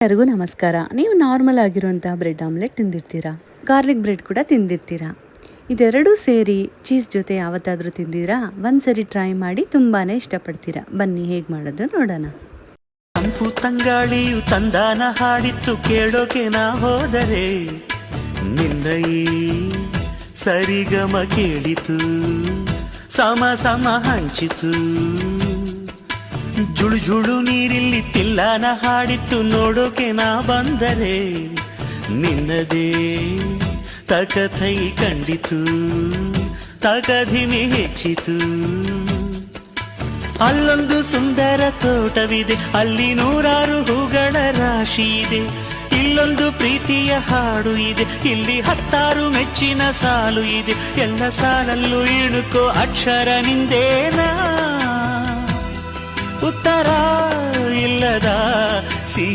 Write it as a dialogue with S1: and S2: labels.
S1: ಎಲ್ಲರಿಗೂ ನಮಸ್ಕಾರ. ನೀವು ನಾರ್ಮಲ್ ಆಗಿರುವಂಥ ಬ್ರೆಡ್ ಆಮ್ಲೆಟ್ ತಿಂದಿರ್ತೀರಾ, ಗಾರ್ಲಿಕ್ ಬ್ರೆಡ್ ಕೂಡ ತಿಂದಿರ್ತೀರಾ. ಇದೆರಡೂ ಸೇರಿ ಚೀಸ್ ಜೊತೆ ಯಾವತ್ತಾದರೂ ತಿಂದಿರಾ? ಒಂದ್ಸರಿ ಟ್ರೈ ಮಾಡಿ, ತುಂಬಾ ಇಷ್ಟಪಡ್ತೀರಾ. ಬನ್ನಿ ಹೇಗೆ ಮಾಡೋದು ನೋಡೋಣ.
S2: ತಂಪು ತಂಗಾಳಿಯು ತಂದಾನ ಹಾಡಿತ್ತು ಕೇಳೋಕೆ ನಾ ಹೋದರೆ, ನಿನ್ನ ಈ ಸರಿಗಮ ಕೇಳಿತು, ಸಮ ಸಮ ಹಂಚಿತು. ಜುಳು ಜುಳು ನೀರಿಲ್ಲಿ ತಿಲ್ಲಾನ ಹಾಡಿತ್ತು ನೋಡೋಕೆ ನಾ ಬಂದರೆ, ನಿನ್ನದೇ ತಕಥೈ ಕಂಡಿತು, ತಕಧಿಮಿ ಹೆಚ್ಚಿತು. ಅಲ್ಲೊಂದು ಸುಂದರ ತೋಟವಿದೆ, ಅಲ್ಲಿ ನೂರಾರು ಹೂಗಳ ರಾಶಿ ಇದೆ. ಇಲ್ಲೊಂದು ಪ್ರೀತಿಯ ಹಾಡು ಇದೆ, ಇಲ್ಲಿ 10 ಮೆಚ್ಚಿನ ಸಾಲು ಇದೆ. ಎಲ್ಲ ಸಾಲಲ್ಲೂ ಇಣುಕೋ ಅಕ್ಷರ ನಿಂದೇನಾ, ಉತ್ತರ ಇಲ್ಲದ ಸಿಹಿ